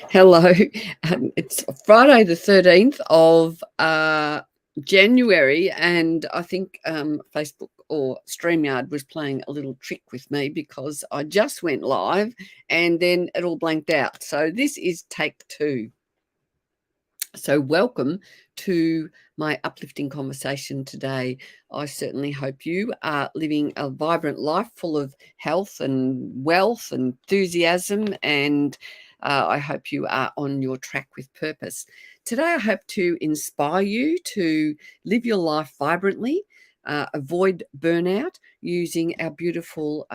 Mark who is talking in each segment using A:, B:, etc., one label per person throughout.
A: Hello. It's Friday the 13th of January, and I think Facebook or StreamYard was playing a little trick with me because I just went live and then it all blanked out. So this is take two. So welcome to my uplifting conversation today. I certainly hope you are living a vibrant life full of health and wealth, enthusiasm, and I hope you are on your track with purpose. Today, I hope to inspire you to live your life vibrantly, avoid burnout using our beautiful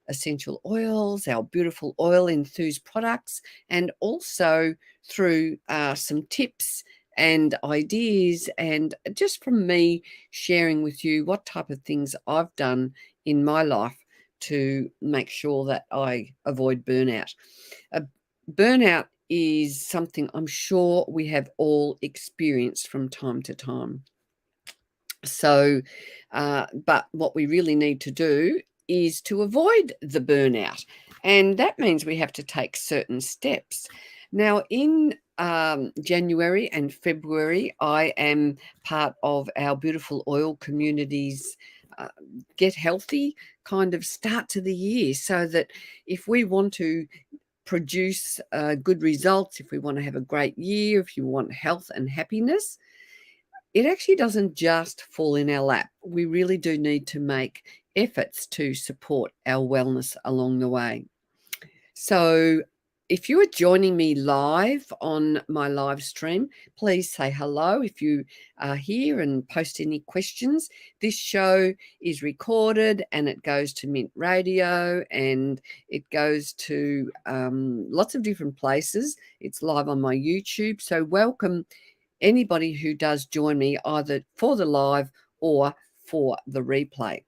A: essential oils, our beautiful oil infused products, and also through some tips and ideas, and just from me sharing with you what type of things I've done in my life to make sure that I avoid burnout. Uh, Burnout is something I'm sure we have all experienced from time to time. So, but what we really need to do is to avoid the burnout. And that means we have to take certain steps. Now, in January and February, I am part of our beautiful oil communities. Uh, Get healthy kind of start to the year, so that if we want to produce good results, if we want to have a great year, if you want health and happiness, it actually doesn't just fall in our lap. We really do need to make efforts to support our wellness along the way. So, if you are joining me live on my live stream, please say hello if you are here and post any questions. This show is recorded and it goes to Mint Radio and it goes to lots of different places. It's live on my YouTube. So, welcome anybody who does join me either for the live or for the replay.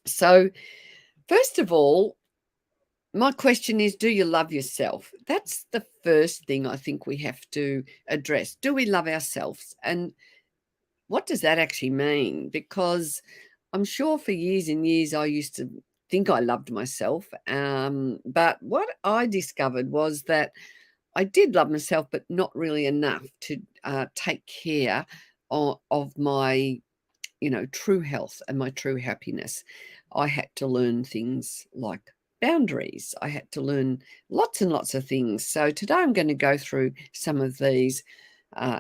A: So, first of all, my question is, do you love yourself? That's the first thing I think we have to address. Do we love ourselves? And what does that actually mean? Because I'm sure for years and years I used to think I loved myself. But what I discovered was that I did love myself, but not really enough to take care of my, true health and my true happiness. I had to learn things like boundaries. I had to learn lots and lots of things. So today I'm going to go through some of these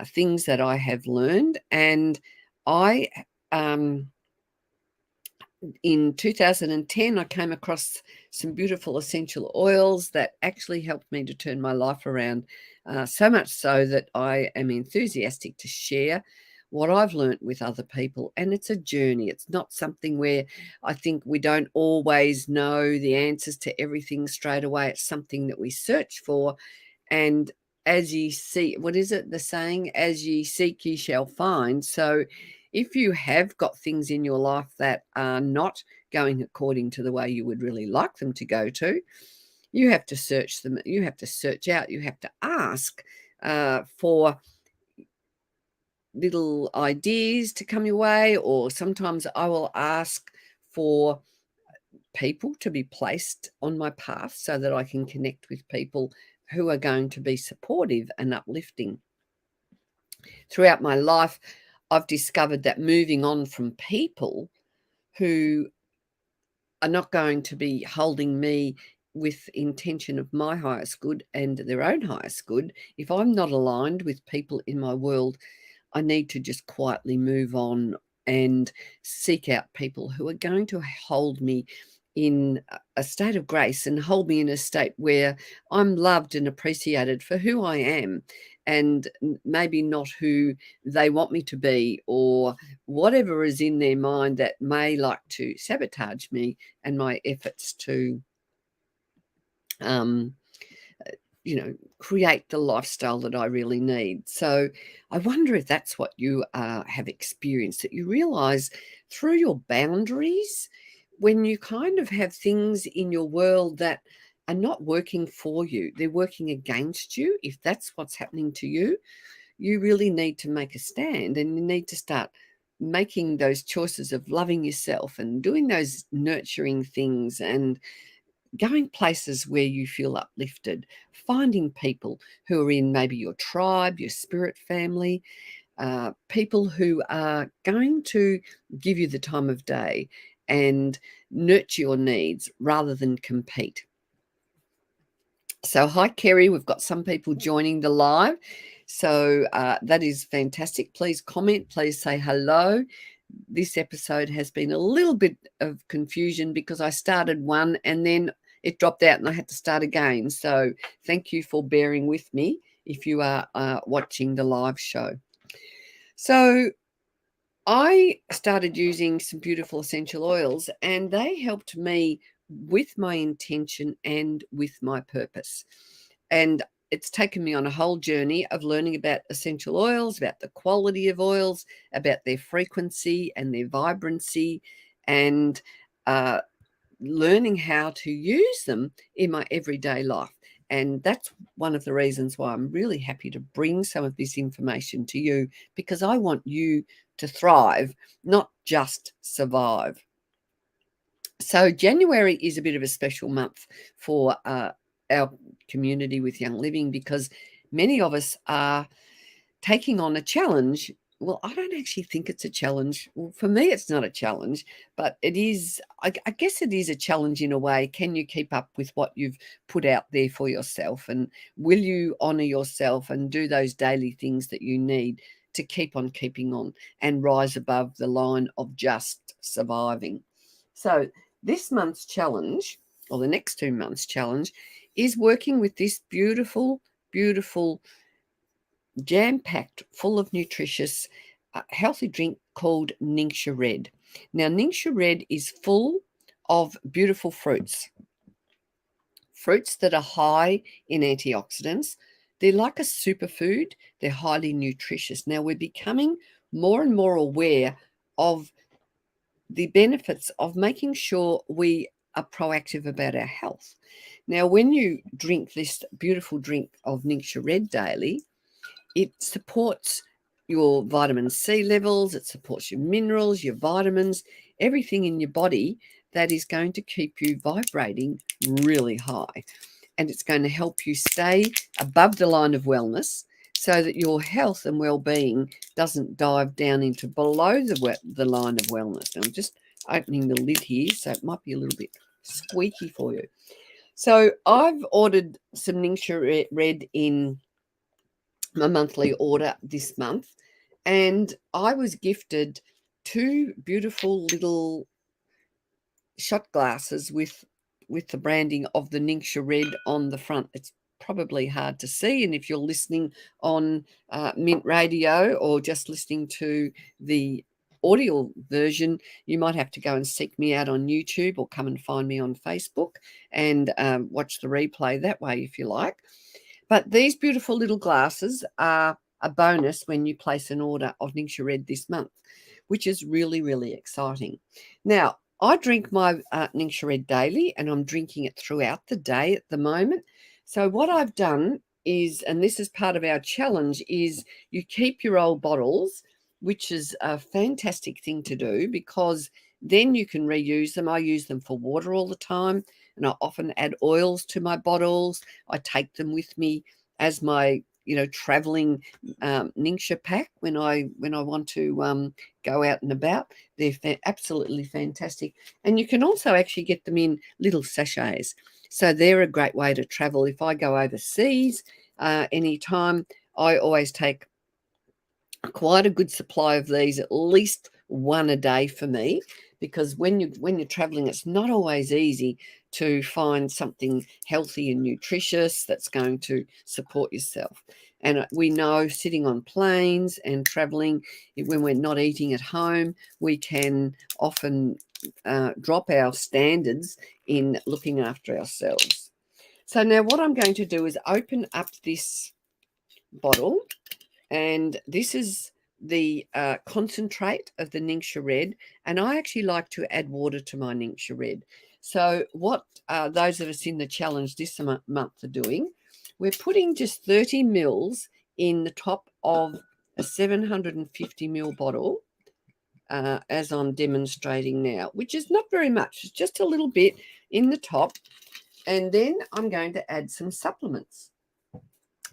A: things that I have learned. And I, in 2010, I came across some beautiful essential oils that actually helped me to turn my life around, so much so that I am enthusiastic to share what I've learnt with other people. And it's a journey. It's not something where I think we don't always know the answers to everything straight away. It's something that we search for. And as ye see, what is it, the saying, as ye seek, ye shall find. So if you have got things in your life that are not going according to the way you would really like them to go to, you have to search them. You have to search out. You have to ask for little ideas to come your way, or sometimes I will ask for people to be placed on my path so that I can connect with people who are going to be supportive and uplifting. Throughout my life, I've discovered that moving on from people who are not going to be holding me with intention of my highest good and their own highest good, if I'm not aligned with people in my world, I need to just quietly move on and seek out people who are going to hold me in a state of grace and hold me in a state where I'm loved and appreciated for who I am, and maybe not who they want me to be, or whatever is in their mind that may like to sabotage me and my efforts to um, create the lifestyle that I really need. So I wonder if that's what you have experienced, that you realize through your boundaries, when you kind of have things in your world that are not working for you, they're working against you. If that's what's happening to you, you really need to make a stand, and you need to start making those choices of loving yourself and doing those nurturing things and going places where you feel uplifted, finding people who are in maybe your tribe, your spirit family, people who are going to give you the time of day and nurture your needs rather than compete. So hi, Kerry. We've got some people joining the live. So that is fantastic. Please comment. Please say hello. This episode has been a little bit of confusion because I started one and then it dropped out and I had to start again. So thank you for bearing with me if you are watching the live show. So I started using some beautiful essential oils and they helped me with my intention and with my purpose. And it's taken me on a whole journey of learning about essential oils, about the quality of oils, about their frequency and their vibrancy, and learning how to use them in my everyday life. And that's one of the reasons why I'm really happy to bring some of this information to you, because I want you to thrive, not just survive. So January is a bit of a special month for our community with Young Living, because many of us are taking on a challenge. Well, I don't actually think it's a challenge. Well, for me, it's not a challenge, but it is, I guess it is a challenge in a way. Can you keep up with what you've put out there for yourself? And will you honor yourself and do those daily things that you need to keep on keeping on and rise above the line of just surviving? So this month's challenge, or the next 2 months' challenge, is working with this beautiful, beautiful, jam-packed, full of nutritious, healthy drink called Ningxia Red. Now, Ningxia Red is full of beautiful fruits that are high in antioxidants. They're like a superfood. They're highly nutritious. Now, we're becoming more and more aware of the benefits of making sure we are proactive about our health. Now, when you drink this beautiful drink of Ningxia Red daily, it supports your vitamin C levels, it supports your minerals, your vitamins, everything in your body that is going to keep you vibrating really high. And it's going to help you stay above the line of wellness so that your health and well-being doesn't dive down into below the line of wellness. Now, I'm just opening the lid here, so it might be a little bit squeaky for you. So I've ordered some Ningxia Red in my monthly order this month, and I was gifted 2 beautiful little shot glasses with the branding of the Ningxia Red on the front. It's probably hard to see, and if you're listening on Mint Radio or just listening to the audio version, you might have to go and seek me out on YouTube or come and find me on Facebook and watch the replay that way if you like. But these beautiful little glasses are a bonus when you place an order of Ningxia Red this month, which is really, really exciting. Now, I drink my Ningxia Red daily, and I'm drinking it throughout the day at the moment. So what I've done is, and this is part of our challenge, is you keep your old bottles, which is a fantastic thing to do because then you can reuse them. I use them for water all the time, and I often add oils to my bottles. I take them with me as my traveling Ningxia pack when I want to go out and about. They're absolutely fantastic, and you can also actually get them in little sachets. So they're a great way to travel. If I go overseas anytime, I always take quite a good supply of these, at least one a day for me, because when you're traveling, it's not always easy to find something healthy and nutritious that's going to support yourself. And we know sitting on planes and traveling, when we're not eating at home, we can often drop our standards in looking after ourselves. So now what I'm going to do is open up this bottle, and this is the concentrate of the Ningxia Red, and I actually like to add water to my Ningxia Red. So what those of us in the challenge this month are doing, we're putting just 30 mils in the top of a 750 ml bottle, as I'm demonstrating now, which is not very much. It's just a little bit in the top, And then I'm going to add some supplements,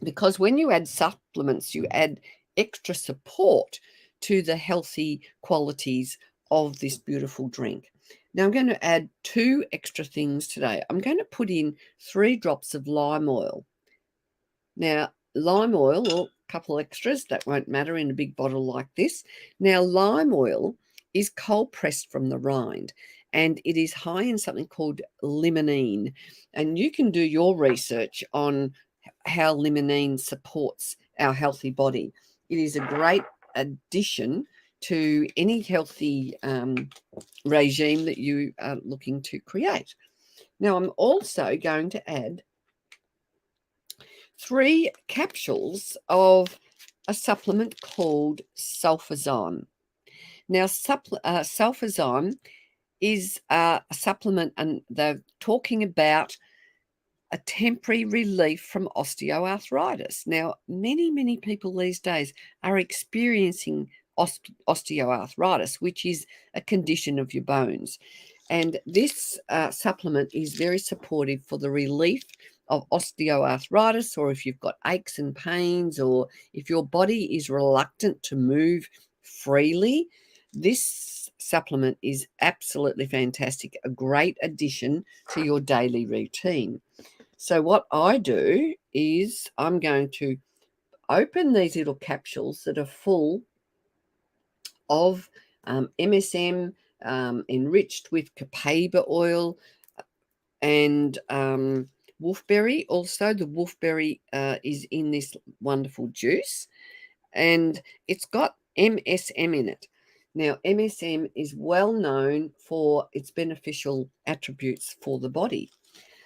A: because when you add supplements, you add extra support to the healthy qualities of this beautiful drink. Now I'm going to add 2 extra things today. I'm going to put in 3 drops of lime oil. Now, lime oil, or a couple extras, that won't matter in a big bottle like this. Now, lime oil is cold pressed from the rind, and it is high in something called limonene. And you can do your research on how limonene supports our healthy body. It is a great addition to any healthy regime that you are looking to create. Now, I'm also going to add 3 capsules of a supplement called sulfazyme. Now, sulfazyme is a supplement, and they're talking about a temporary relief from osteoarthritis. Now, many people these days are experiencing osteoarthritis, which is a condition of your bones. And this supplement is very supportive for the relief of osteoarthritis, or if you've got aches and pains, or if your body is reluctant to move freely. This supplement is absolutely fantastic, a great addition to your daily routine. So what I do is I'm going to open these little capsules that are full of MSM, enriched with copaiba oil, and wolfberry. Also, the wolfberry is in this wonderful juice, and it's got MSM in it. Now, MSM is well known for its beneficial attributes for the body.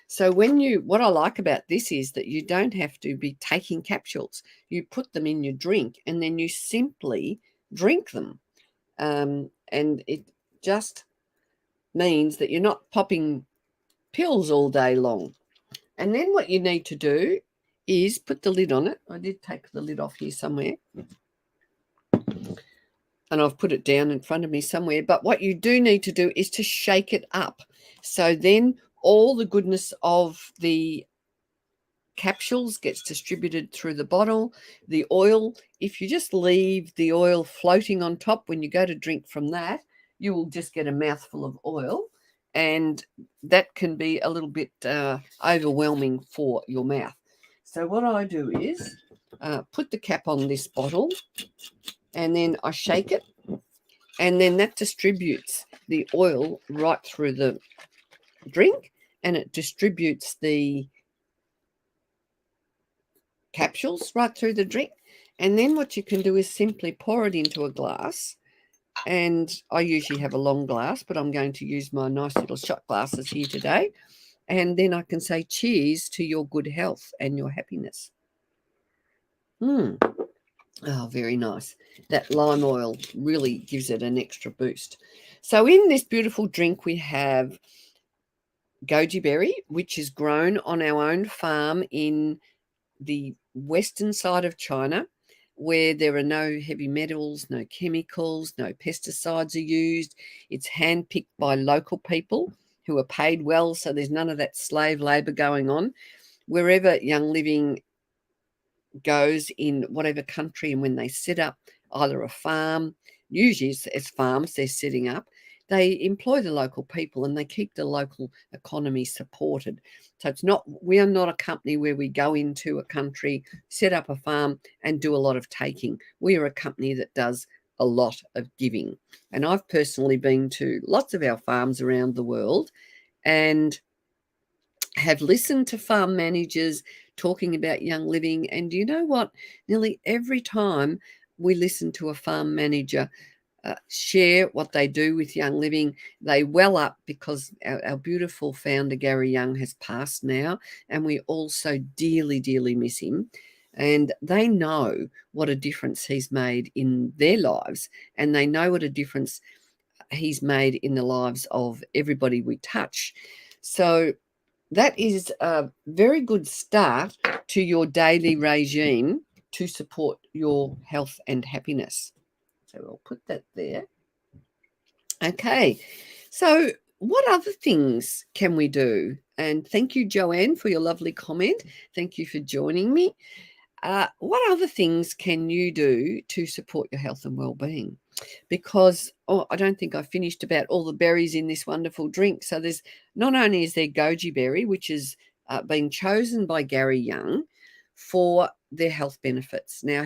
A: So what I like about this is that you don't have to be taking capsules. You put them in your drink, and then you simply drink them. And it just means that you're not popping pills all day long. And then what you need to do is put the lid on it. I did take the lid off here somewhere, and I've put it down in front of me somewhere. But what you do need to do is to shake it up. So then all the goodness of the capsules gets distributed through the bottle. The oil, if you just leave the oil floating on top when you go to drink from that, you will just get a mouthful of oil, and that can be a little bit overwhelming for your mouth. So what I do is put the cap on this bottle, and then I shake it, and then that distributes the oil right through the drink, and it distributes the capsules right through the drink. And then what you can do is simply pour it into a glass. And I usually have a long glass, but I'm going to use my nice little shot glasses here today. And then I can say cheers to your good health and your happiness. Oh, very nice. That lime oil really gives it an extra boost. So in this beautiful drink, we have goji berry, which is grown on our own farm in the western side of China, where there are no heavy metals, no chemicals, no pesticides are used. It's handpicked by local people who are paid well, so there's none of that slave labor going on. Wherever Young Living goes in whatever country, and when they set up either a farm, usually it's farms they're setting up, they employ the local people and they keep the local economy supported. So we are not a company where we go into a country, set up a farm and do a lot of taking. We are a company that does a lot of giving. And I've personally been to lots of our farms around the world and have listened to farm managers talking about Young Living. And you know what? Nearly every time we listen to a farm manager share what they do with Young Living, they well up, because our beautiful founder, Gary Young, has passed now, and we also dearly, dearly miss him. And they know what a difference he's made in their lives, and they know what a difference he's made in the lives of everybody we touch. So that is a very good start to your daily regime to support your health and happiness. So we'll put that there. Okay, so what other things can we do? And thank you, Joanne, for your lovely comment. Thank you for joining me. What other things can you do to support your health and well-being? Because I don't think I finished about all the berries in this wonderful drink. So there's not only is there goji berry, which is being chosen by Gary Young for their health benefits. Now,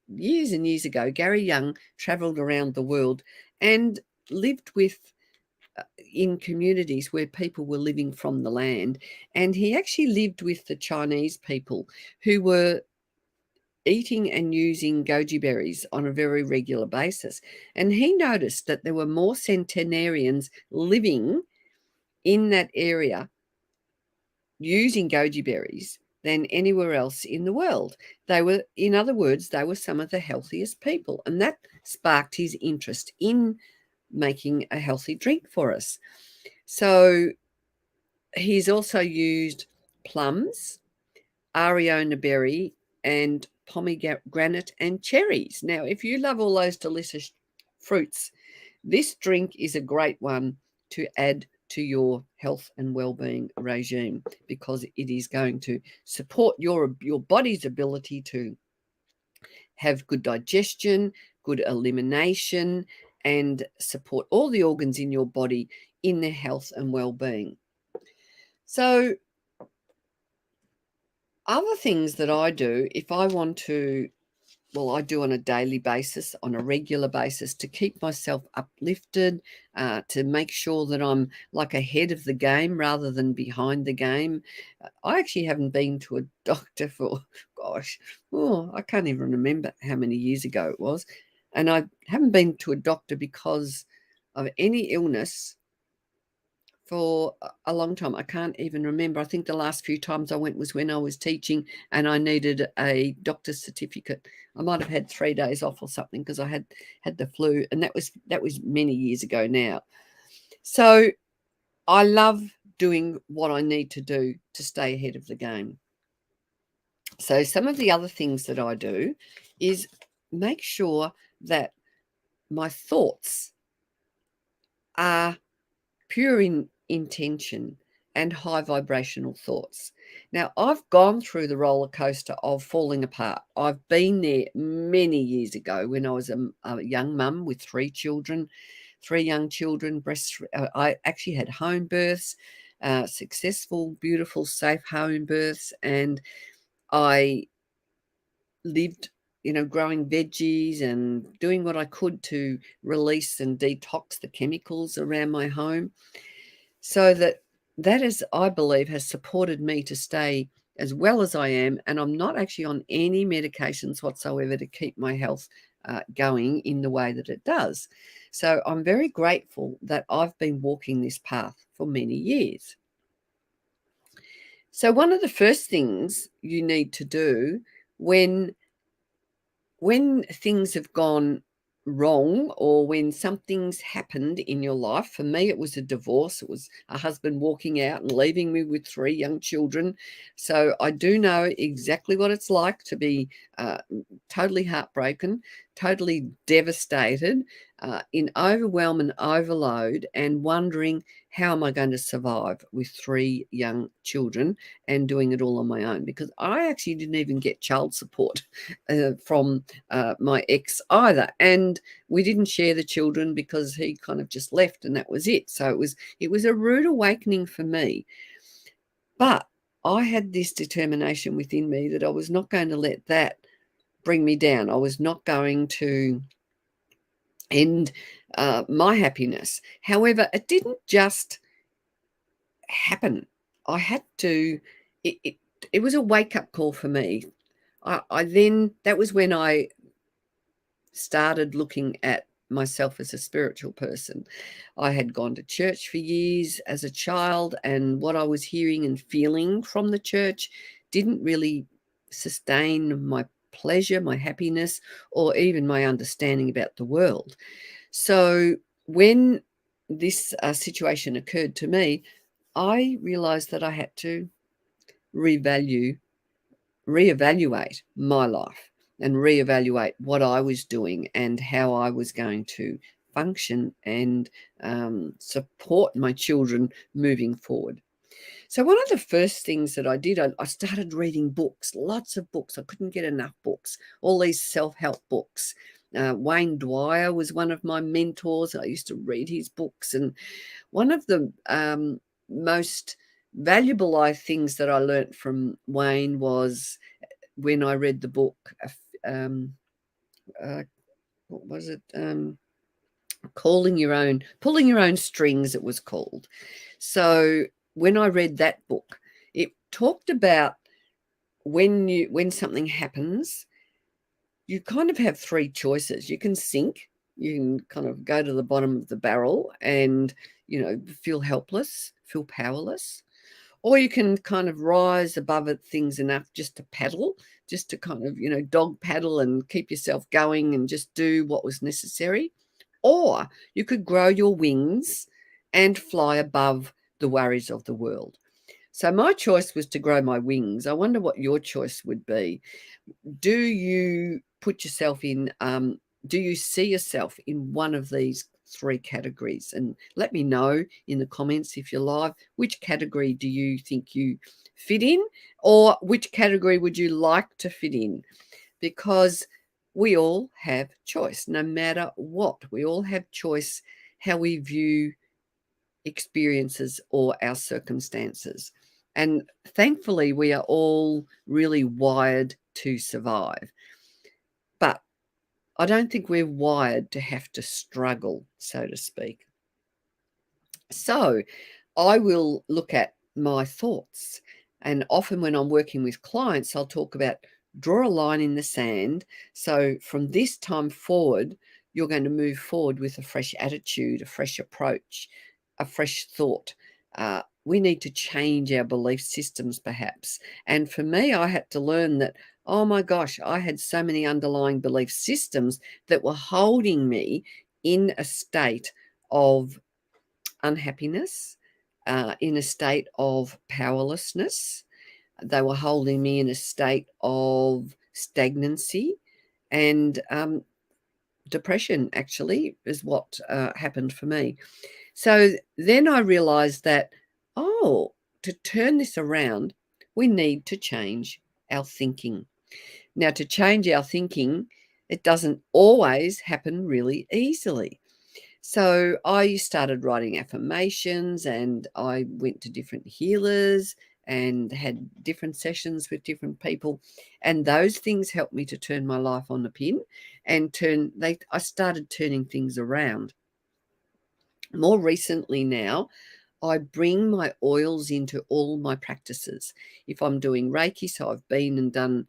A: years and years ago, Gary Young travelled around the world and lived in communities where people were living from the land, and he actually lived with the Chinese people who were eating and using goji berries on a very regular basis. And he noticed that there were more centenarians living in that area using goji berries than anywhere else in the world. They were, in other words, they were some of the healthiest people. And that sparked his interest in making a healthy drink for us. So he's also used plums, Ariona berry, and pomegranate and cherries. Now, if you love all those delicious fruits, this drink is a great one to add to your health and well-being regime, because it is going to support your body's ability to have good digestion, good elimination, and support all the organs in your body in their health and well-being. So other things that I do, if I want to, well, I do on a daily basis, on a regular basis, to keep myself uplifted, to make sure that I'm like ahead of the game rather than behind the game. I actually haven't been to a doctor for, gosh, I can't even remember how many years ago it was. And I haven't been to a doctor because of any illness for a long time. I can't even remember. I think the last few times I went was when I was teaching and I needed a doctor's certificate. I might have had 3 days off or something because I had the flu, and that was many years ago now. So I love doing what I need to do to stay ahead of the game. So some of the other things that I do is make sure that my thoughts are pure in intention and high vibrational thoughts. Now, I've gone through the roller coaster of falling apart. I've been there many years ago when I was a young mum with 3 young children. I actually had home births, successful, beautiful, safe home births, and I lived, growing veggies and doing what I could to release and detox the chemicals around my home. So that is, I believe, has supported me to stay as well as I am, and I'm not actually on any medications whatsoever to keep my health going in the way that it does. So I'm very grateful that I've been walking this path for many years. So one of the first things you need to do when things have gone wrong, or when something's happened in your life, for me it was a divorce. It was a husband walking out and leaving me with 3 young children. So I do know exactly what it's like to be totally heartbroken, totally devastated, in overwhelm and overload, and wondering, how am I going to survive with 3 young children and doing it all on my own? Because I actually didn't even get child support from my ex either, and we didn't share the children because he kind of just left and that was it. So it was a rude awakening for me, but I had this determination within me that I was not going to let that bring me down. I was not going to end my happiness. However, it didn't just happen. I had to, it was a wake-up call for me. I then, that was when I started looking at myself as a spiritual person. I had gone to church for years as a child, and what I was hearing and feeling from the church didn't really sustain my pleasure, my happiness, or even my understanding about the world. So when this situation occurred to me, I realized that I had to reevaluate my life and reevaluate what I was doing and how I was going to function and support my children moving forward. So one of the first things that I did, I started reading books, lots of books. I couldn't get enough books, all these self-help books. Wayne Dwyer was one of my mentors. I used to read his books, and one of the most valuable things that I learnt from Wayne was when I read the book, what was it? Pulling Your Own Strings, it was called. So when I read that book, it talked about when something happens, you kind of have three choices. You can sink, you can kind of go to the bottom of the barrel and, feel helpless, feel powerless, or you can kind of rise above it things enough just to paddle, just to kind of, dog paddle and keep yourself going and just do what was necessary. Or you could grow your wings and fly above the worries of the world. So my choice was to grow my wings. I wonder what your choice would be. Do you put yourself in, do you see yourself in one of these three categories? And let me know in the comments, if you're live, which category do you think you fit in, or which category would you like to fit in? Because we all have choice, no matter what. We all have choice how we view experiences or our circumstances. And thankfully, we are all really wired to survive. But I don't think we're wired to have to struggle, so to speak. So I will look at my thoughts. And often when I'm working with clients, I'll talk about draw a line in the sand. So from this time forward, you're going to move forward with a fresh attitude, a fresh approach, a fresh thought. We need to change our belief systems, perhaps. And for me, I had to learn that, oh my gosh, I had so many underlying belief systems that were holding me in a state of unhappiness, in a state of powerlessness. They were holding me in a state of stagnancy, and depression actually is what happened for me. So then I realized that, to turn this around, we need to change our thinking. Now, to change our thinking, it doesn't always happen really easily. So I started writing affirmations, and I went to different healers and had different sessions with different people. And those things helped me to turn my life on a pin and I started turning things around. More recently now, I bring my oils into all my practices. If I'm doing Reiki, so I've been and done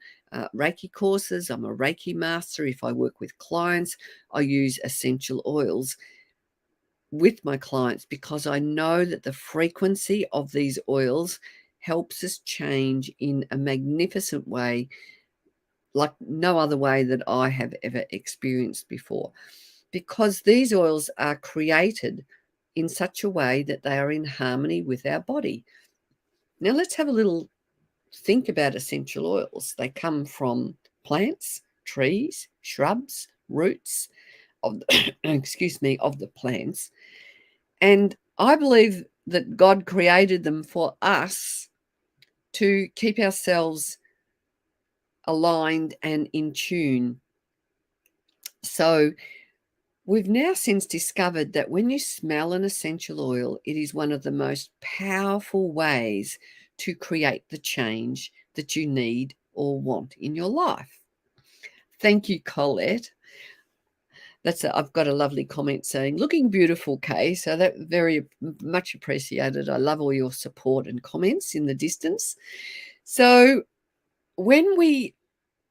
A: Reiki courses, I'm a Reiki master. If I work with clients, I use essential oils with my clients because I know that the frequency of these oils helps us change in a magnificent way, like no other way that I have ever experienced before. Because these oils are created in such a way that they are in harmony with our body. Now let's have a little think about essential oils. They come from plants, trees, shrubs, roots of the, of the plants. And I believe that God created them for us to keep ourselves aligned and in tune. So we've now since discovered that when you smell an essential oil, it is one of the most powerful ways to create the change that you need or want in your life. Thank you, Colette. I've got a lovely comment saying, looking beautiful, Kay. So that very much appreciated. I love all your support and comments in the distance. So when we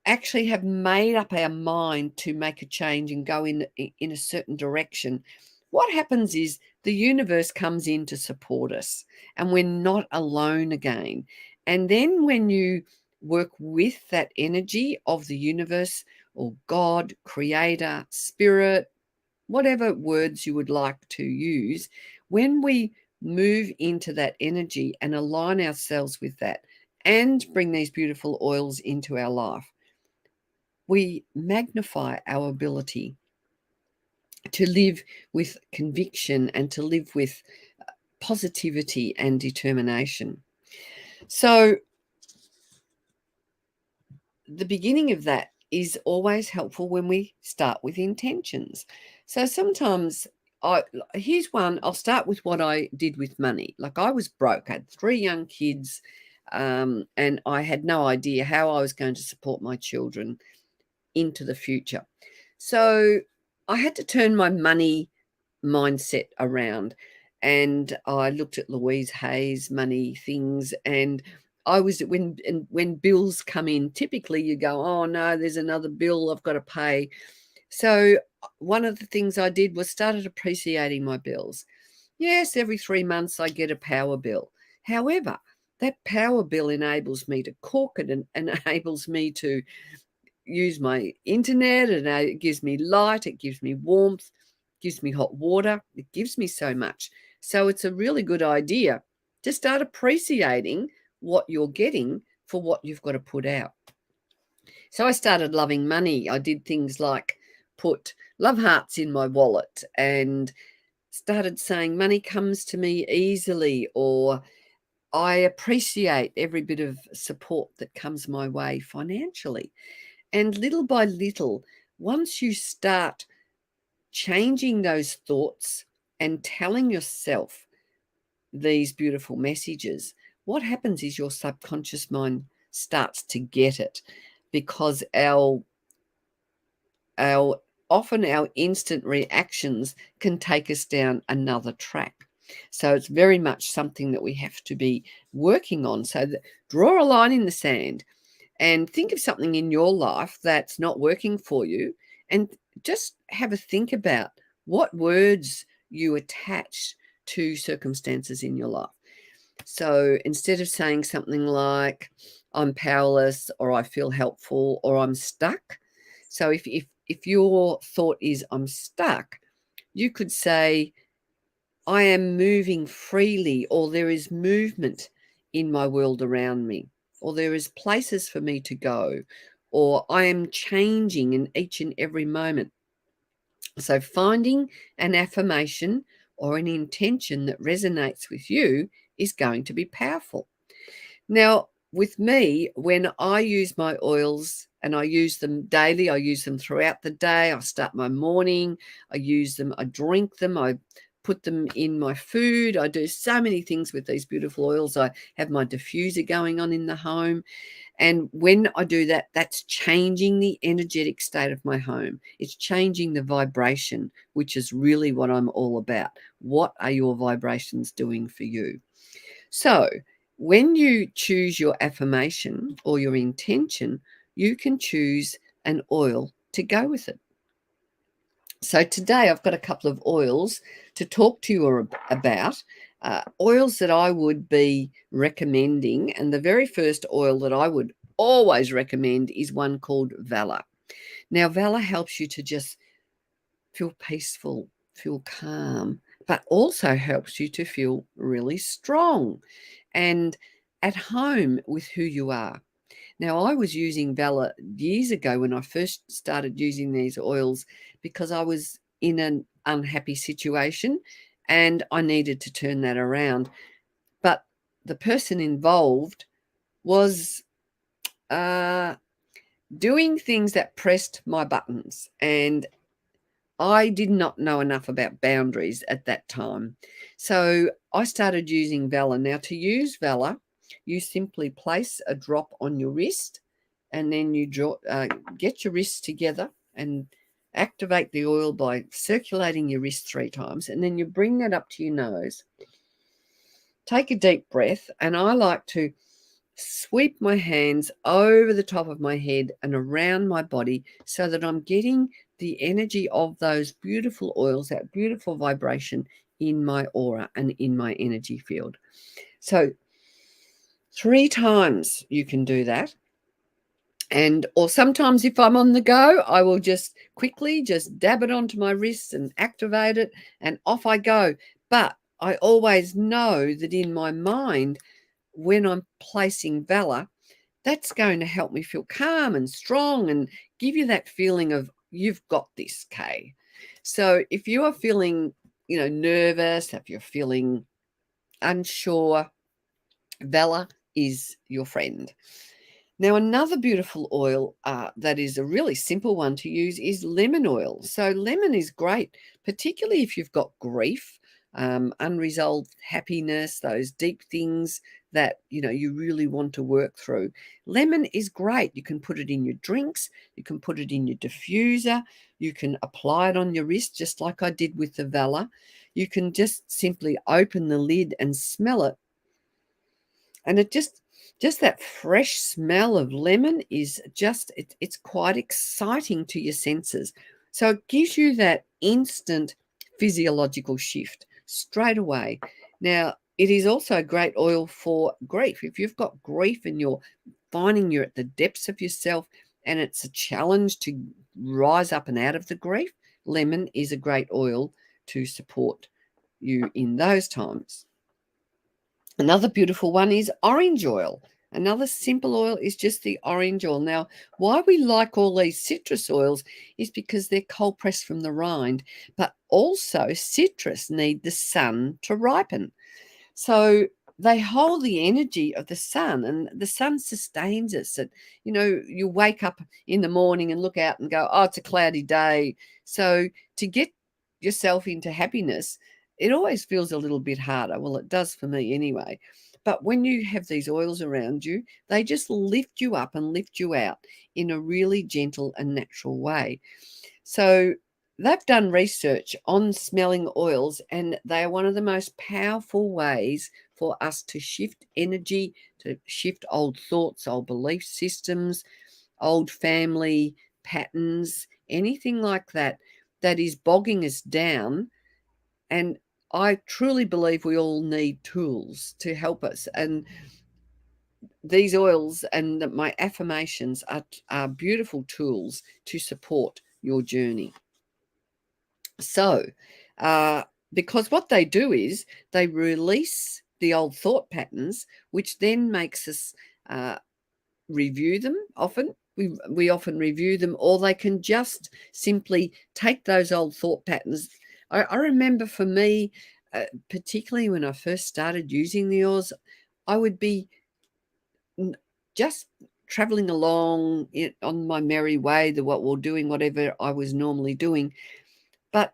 A: actually have made up our mind to make a change and go in a certain direction, what happens is the universe comes in to support us, and we're not alone again. And then when you work with that energy of the universe or God, creator, spirit, whatever words you would like to use, when we move into that energy and align ourselves with that and bring these beautiful oils into our life, we magnify our ability to live with conviction and to live with positivity and determination. So the beginning of that is always helpful when we start with intentions. So sometimes here's one. I'll start with what I did with money. Like, I was broke. I had 3 young kids, and I had no idea how I was going to support my children into the future. So I had to turn my money mindset around, and I looked at Louise Hay's money things, and I was when bills come in, typically you go, oh no, there's another bill I've got to pay. So one of the things I did was started appreciating my bills. Yes, every 3 months I get a power bill. However, that power bill enables me to cook it, and enables me to use my internet, and it gives me light, it gives me warmth, gives me hot water, it gives me so much. So it's a really good idea to start appreciating what you're getting for what you've got to put out. So I started loving money. I did things like put love hearts in my wallet, and started saying money comes to me easily, or I appreciate every bit of support that comes my way financially. And little by little, once you start changing those thoughts and telling yourself these beautiful messages, what happens is your subconscious mind starts to get it, because often our instant reactions can take us down another track. So it's very much something that we have to be working on. So draw a line in the sand and think of something in your life that's not working for you, and just have a think about what words you attach to circumstances in your life. So instead of saying something like, I'm powerless, or I feel helpful, or I'm stuck. So if your thought is I'm stuck, you could say, I am moving freely, or there is movement in my world around me, or there is places for me to go, or I am changing in each and every moment. So finding an affirmation or an intention that resonates with you is going to be powerful. Now, with me, when I use my oils, and I use them daily, I use them throughout the day. I start my morning, I use them, I drink them, I put them in my food. I do so many things with these beautiful oils. I have my diffuser going on in the home. And when I do that, that's changing the energetic state of my home. It's changing the vibration, which is really what I'm all about. What are your vibrations doing for you? So when you choose your affirmation or your intention, you can choose an oil to go with it. So today I've got a couple of oils to talk to you about, oils that I would be recommending. And the very first oil that I would always recommend is one called Valor. Now, Valor helps you to just feel peaceful, feel calm, but also helps you to feel really strong and at home with who you are. Now, I was using Valor years ago when I first started using these oils, because I was in an unhappy situation and I needed to turn that around. But the person involved was doing things that pressed my buttons, and I did not know enough about boundaries at that time. So I started using Valor. Now, to use Valor, you simply place a drop on your wrist, and then you get your wrists together and activate the oil by circulating your wrist 3 times. And then you bring that up to your nose. Take a deep breath, and I like to sweep my hands over the top of my head and around my body, so that I'm getting the energy of those beautiful oils, that beautiful vibration in my aura and in my energy field. So 3 times you can do that. And or sometimes if I'm on the go, I will just quickly just dab it onto my wrist and activate it, and off I go. But I always know that in my mind, when I'm placing Valor, that's going to help me feel calm and strong and give you that feeling of, you've got this, Kay. So if you are feeling, nervous, if you're feeling unsure, Valor is your friend. Now, another beautiful oil that is a really simple one to use is lemon oil. So lemon is great, particularly if you've got grief, unresolved happiness, those deep things that, you really want to work through. Lemon is great. You can put it in your drinks. You can put it in your diffuser. You can apply it on your wrist, just like I did with the Valor. You can just simply open the lid and smell it. And it just that fresh smell of lemon is just, it's quite exciting to your senses. So it gives you that instant physiological shift straight away. Now, it is also a great oil for grief. If you've got grief and you're finding you're at the depths of yourself and it's a challenge to rise up and out of the grief, lemon is a great oil to support you in those times. Another beautiful one is orange oil. Another simple oil is just the orange oil. Now, why we like all these citrus oils is because they're cold pressed from the rind, but also citrus need the sun to ripen. So they hold the energy of the sun, and the sun sustains us. And, you wake up in the morning and look out and go, oh, it's a cloudy day. So to get yourself into happiness, it always feels a little bit harder. Well, it does for me anyway. But when you have these oils around you, they just lift you up and lift you out in a really gentle and natural way. So they've done research on smelling oils, and they are one of the most powerful ways for us to shift energy, to shift old thoughts, old belief systems, old family patterns, anything like that that is bogging us down. And I truly believe we all need tools to help us. And these oils and my affirmations are beautiful tools to support your journey. So, because what they do is they release the old thought patterns, which then makes us review them often. We often review them, or they can just simply take those old thought patterns. I remember for me, particularly when I first started using the oils, I would be just traveling along on my merry way, doing whatever I was normally doing. But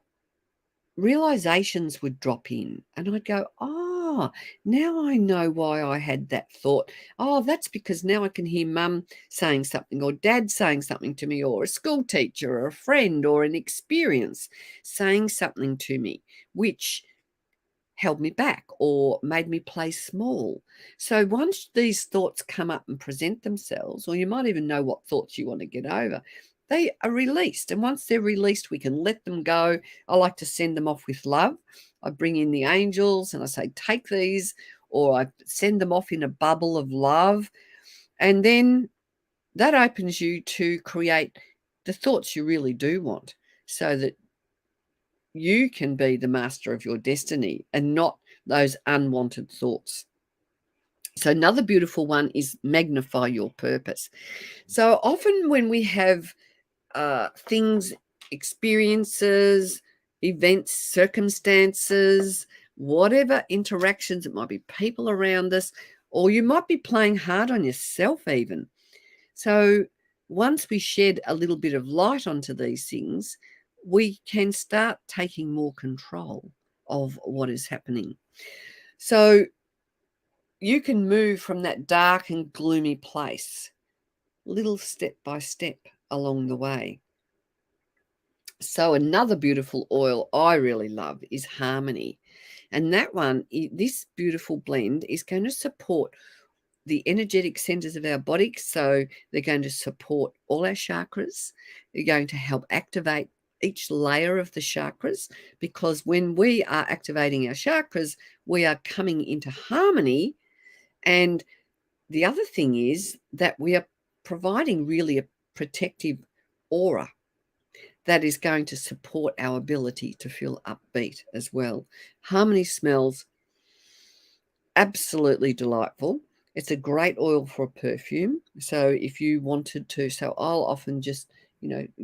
A: realizations would drop in and I'd go, oh, now I know why I had that thought. Oh, that's because now I can hear mum saying something or dad saying something to me, or a school teacher or a friend or an experience saying something to me, which held me back or made me play small. So once these thoughts come up and present themselves, or you might even know what thoughts you want to get over, they are released. And once they're released, we can let them go. I like to send them off with love. I bring in the angels and I say, take these, or I send them off in a bubble of love. And then that opens you to create the thoughts you really do want, so that you can be the master of your destiny and not those unwanted thoughts. So another beautiful one is magnify your purpose. So often when we have things, experiences, events, circumstances, whatever interactions, it might be people around us, or you might be playing hard on yourself even. So once we shed a little bit of light onto these things, we can start taking more control of what is happening. So you can move from that dark and gloomy place, little step by step along the way. So another beautiful oil I really love is Harmony. And that one, this beautiful blend is going to support the energetic centers of our body. So they're going to support all our chakras. They're going to help activate each layer of the chakras, because when we are activating our chakras, we are coming into harmony. And the other thing is that we are providing really a protective aura that is going to support our ability to feel upbeat as well. Harmony smells absolutely delightful. It's a great oil for a perfume. So if you wanted to, so I'll often just,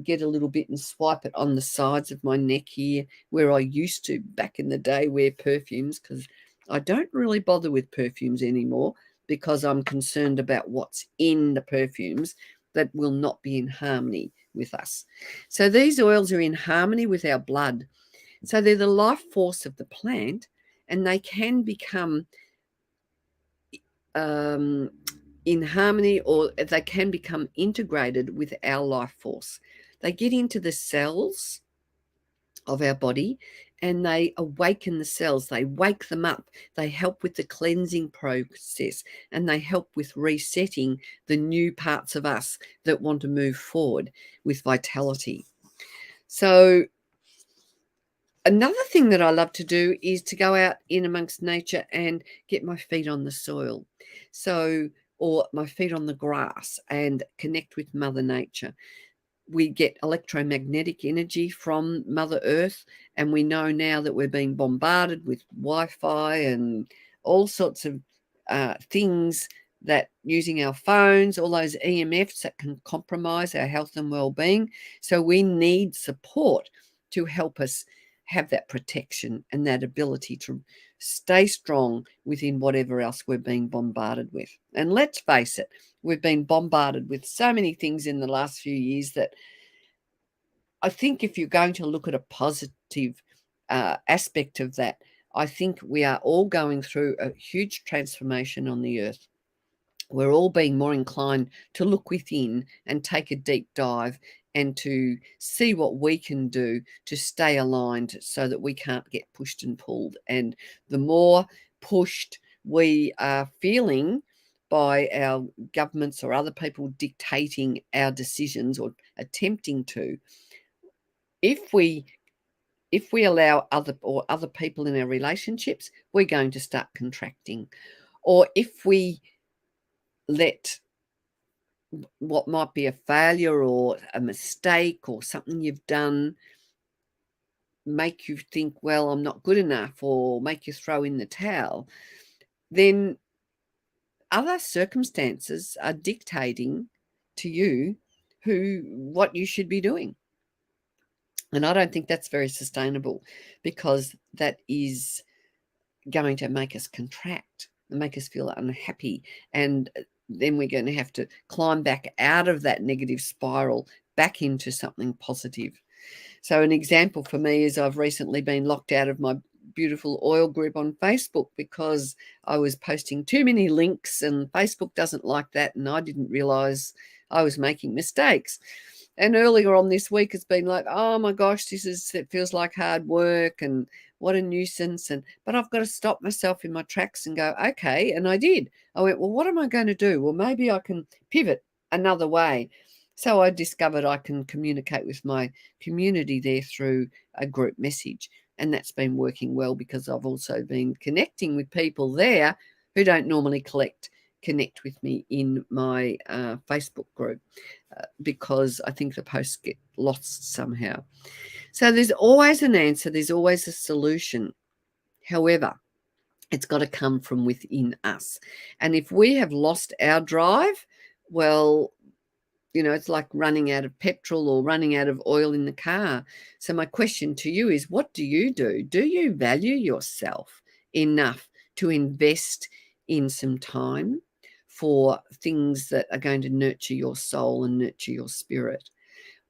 A: get a little bit and swipe it on the sides of my neck here, where I used to back in the day wear perfumes, because I don't really bother with perfumes anymore, because I'm concerned about what's in the perfumes that will not be in harmony with us. So these oils are in harmony with our blood. So they're the life force of the plant, and they can become in harmony, or they can become integrated with our life force. They get into the cells of our body and they awaken the cells. They wake them up. They help with the cleansing process, and they help with resetting the new parts of us that want to move forward with vitality. So another thing that I love to do is to go out in amongst nature and get my feet on the soil. Or my feet on the grass, and connect with Mother Nature. We get electromagnetic energy from Mother Earth, and we know now that we're being bombarded with Wi-Fi and all sorts of things, that using our phones, all those EMFs that can compromise our health and well-being. So we need support to help us have that protection and that ability to stay strong within whatever else we're being bombarded with. And let's face it, we've been bombarded with so many things in the last few years that I think if you're going to look at a positive aspect of that, I think we are all going through a huge transformation on the earth. We're all being more inclined to look within and take a deep dive, and to see what we can do to stay aligned, so that we can't get pushed and pulled. And the more pushed we are feeling by our governments or other people dictating our decisions, or attempting to, if we allow other people in our relationships, we're going to start contracting. Or if we let what might be a failure or a mistake or something you've done make you think, well, I'm not good enough, or make you throw in the towel, then other circumstances are dictating to you what you should be doing. And I don't think that's very sustainable, because that is going to make us contract and make us feel unhappy. And then we're going to have to climb back out of that negative spiral back into something positive. So an example for me is I've recently been locked out of my beautiful oil group on Facebook, because I was posting too many links, and Facebook doesn't like that, and I didn't realize I was making mistakes. And earlier on this week, it's been like, oh my gosh, it feels like hard work, and what a nuisance. But I've got to stop myself in my tracks and go, okay. And I did. I went, well, what am I going to do? Well, maybe I can pivot another way. So I discovered I can communicate with my community there through a group message. And that's been working well, because I've also been connecting with people there who don't normally connect with me in my Facebook group, because I think the posts get lost somehow. So there's always an answer. There's always a solution. However, it's got to come from within us. And if we have lost our drive, well, it's like running out of petrol or running out of oil in the car. So my question to you is, what do you do? Do you value yourself enough to invest in some time for things that are going to nurture your soul and nurture your spirit?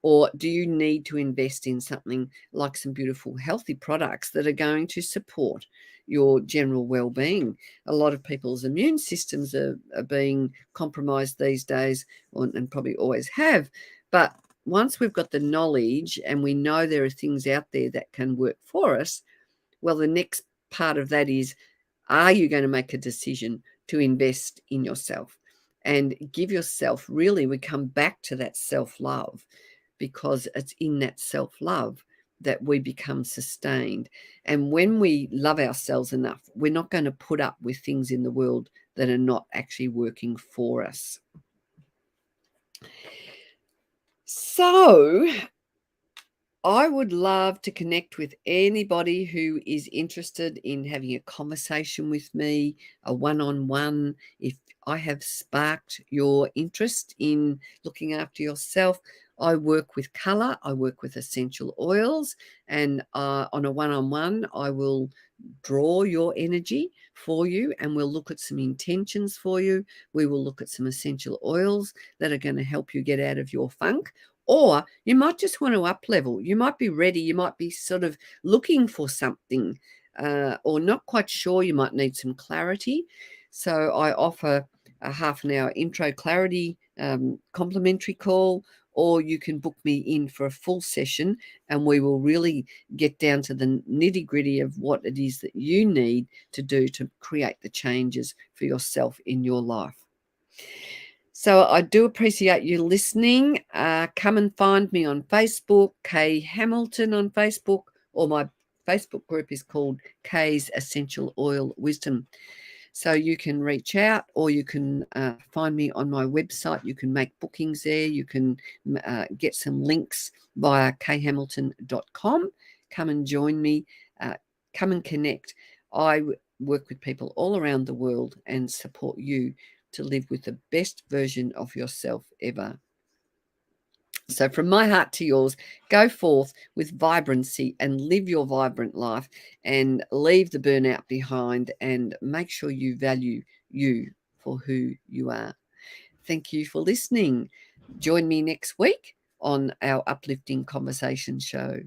A: Or do you need to invest in something like some beautiful, healthy products that are going to support your general well-being? A lot of people's immune systems are being compromised these days, and probably always have. But once we've got the knowledge and we know there are things out there that can work for us, well, the next part of that is, are you going to make a decision to invest in yourself and give yourself, really, we come back to that self-love, because it's in that self-love that we become sustained. And when we love ourselves enough, we're not going to put up with things in the world that are not actually working for us. So I would love to connect with anybody who is interested in having a conversation with me, a one-on-one. If I have sparked your interest in looking after yourself, I work with color, I work with essential oils, and on a one-on-one, I will draw your energy for you, and we'll look at some intentions for you. We will look at some essential oils that are going to help you get out of your funk. Or you might just want to up level. You might be ready. You might be sort of looking for something or not quite sure. You might need some clarity. So I offer a half an hour intro clarity complimentary call, or you can book me in for a full session and we will really get down to the nitty gritty of what it is that you need to do to create the changes for yourself in your life. So I do appreciate you listening. Come and find me on Facebook, Kay Hamilton on Facebook, or my Facebook group is called Kay's Essential Oil Wisdom. So you can reach out, or you can find me on my website. You can make bookings there. You can get some links via khamilton.com. Come and join me. Come and connect. I work with people all around the world and support you to live with the best version of yourself ever. So from my heart to yours, go forth with vibrancy and live your vibrant life and leave the burnout behind, and make sure you value you for who you are. Thank you for listening. Join me next week on our Uplifting Conversation show.